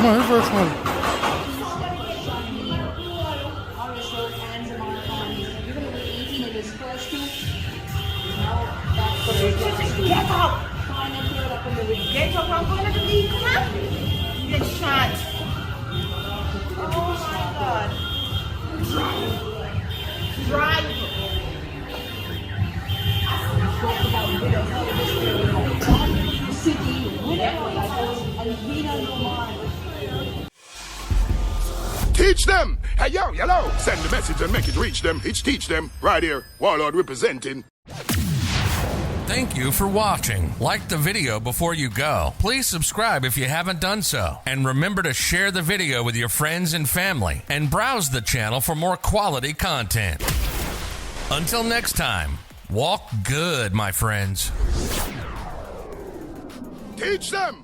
Come on, reverse one. Get up! Get up, I'm going to leave, come on. Get shot. Oh my God. Drive. Teach them! Hey, yo, hello! Send the message and make it reach them. It's teach them. Right here. Warlord representing. Thank you for watching. Like the video before you go. Please subscribe if you haven't done so. And remember to share the video with your friends and family. And browse the channel for more quality content. Until next time, walk good, my friends. Teach them!